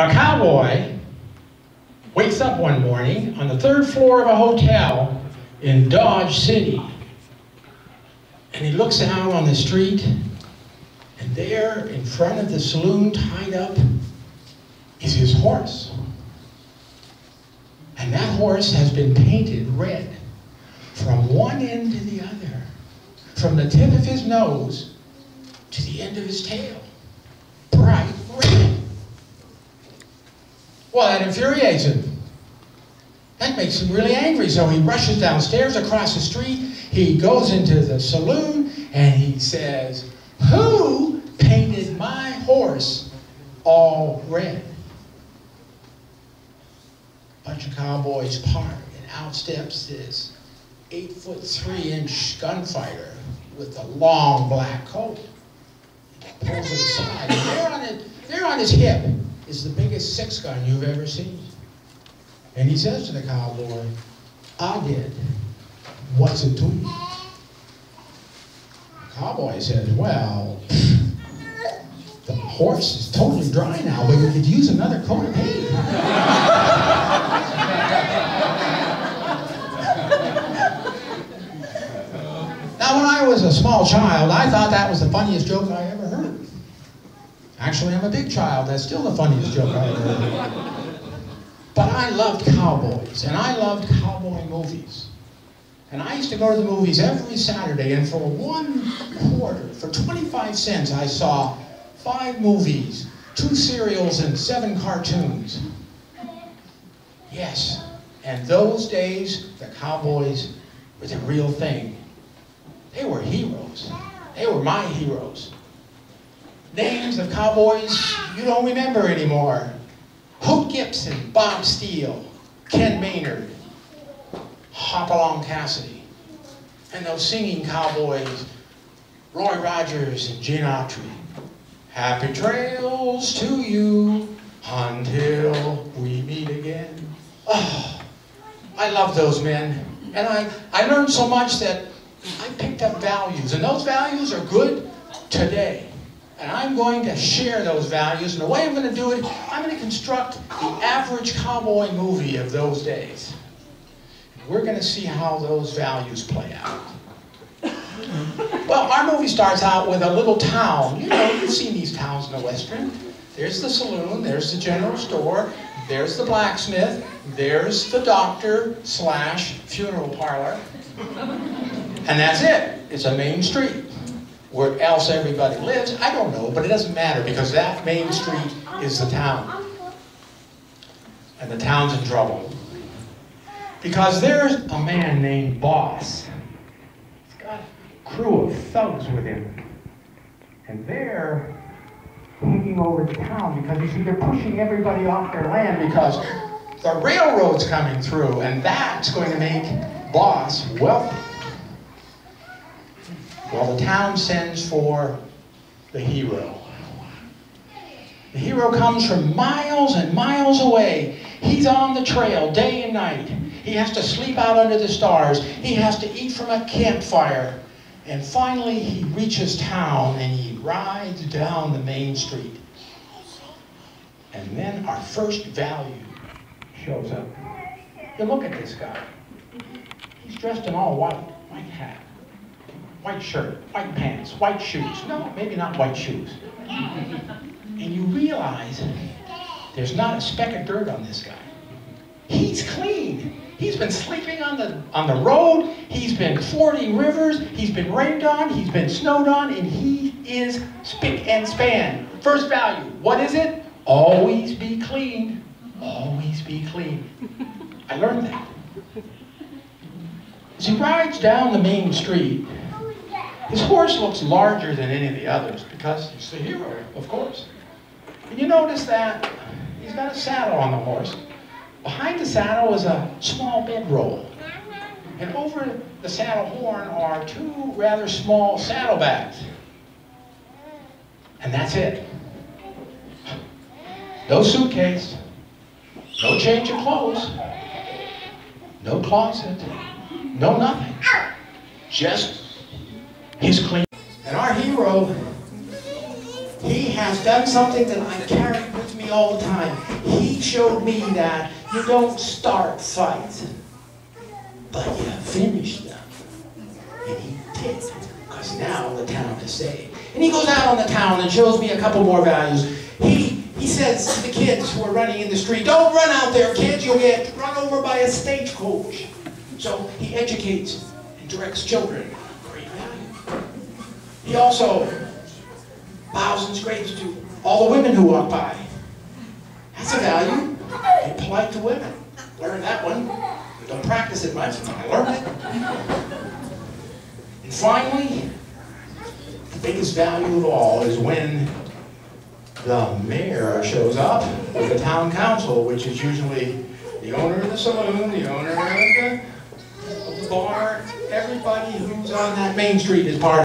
A cowboy wakes up one morning on the 3rd floor of a hotel in Dodge City. And he looks out on the street, and there in front of the saloon, tied up, is his horse. And that horse has been painted red from one end to the other, from the tip of his nose to the end of his tail. Bright red. Well, that infuriates him. That makes him really angry, so he rushes downstairs across the street. He goes into the saloon and he says, "Who painted my horse all red?" A bunch of cowboys park, and out steps this 8'3" gunfighter with a long black coat. He pulls it aside, and there on his hip is the biggest 6-gun you've ever seen. And he says to the cowboy, "I did. What's it to you?" The cowboy says, "Well, the horse is totally dry now, but you could use another coat of paint." Now, when I was a small child, I thought that was the funniest joke I ever heard. Actually, I'm a big child. That's still the funniest joke I ever heard. But I loved cowboys, and I loved cowboy movies. And I used to go to the movies every Saturday, and for $1.25, for 25 cents, I saw 5 movies, 2 serials, and 7 cartoons. Yes, and those days, the cowboys were the real thing. They were heroes. They were my heroes. Names of cowboys you don't remember anymore. Hoot Gibson, Bob Steele, Ken Maynard, Hopalong Cassidy, and those singing cowboys, Roy Rogers and Gene Autry. Happy trails to you until we meet again. Oh, I love those men. And I learned so much that I picked up values, and those values are good today. And I'm going to share those values, and the way I'm going to do it, I'm going to construct the average cowboy movie of those days. And we're going to see how those values play out. Well, our movie starts out with a little town. You know, you've seen these towns in the Western. There's the saloon, there's the general store, there's the blacksmith, there's the doctor/funeral parlor. And that's it. It's a main street. Where else everybody lives, I don't know, but it doesn't matter because that main street is the town. And the town's in trouble. Because there's a man named Boss. He's got a crew of thugs with him. And they're taking over the town because, you see, they're pushing everybody off their land because the railroad's coming through, and that's going to make Boss wealthy. Well, the town sends for the hero. The hero comes from miles and miles away. He's on the trail day and night. He has to sleep out under the stars. He has to eat from a campfire. And finally, he reaches town and he rides down the main street. And then our first value shows up. You look at this guy. He's dressed in all white hat. White shirt, white pants, white shoes. No, maybe not white shoes. And you realize there's not a speck of dirt on this guy. He's clean. He's been sleeping on the road. He's been fording rivers. He's been rained on. He's been snowed on. And he is spick and span. First value. What is it? Always be clean. Always be clean. I learned that. As he rides down the main street, his horse looks larger than any of the others because he's the hero, of course. And you notice that he's got a saddle on the horse. Behind the saddle is a small bedroll. And over the saddle horn are 2 rather small saddlebags. And that's it. No suitcase, no change of clothes, no closet, no nothing. Just his clean. And our hero, he has done something that I carried with me me all the time. He showed me that you don't start fights, but you finish them. And he did, because now the town is saved. And he goes out on the town and shows me a couple more values. He says to the kids who are running in the street, don't run out there, kids, you'll get run over by a stagecoach. So he educates and directs children. Great value. He also bows and scrapes to all the women who walk by. That's a value. Be polite to women. Learn that one. Don't practice it much, but I learned it. And finally, the biggest value of all is when the mayor shows up with the town council, which is usually the owner of the saloon, the owner of the bar. Everybody who's on that main street is part of it.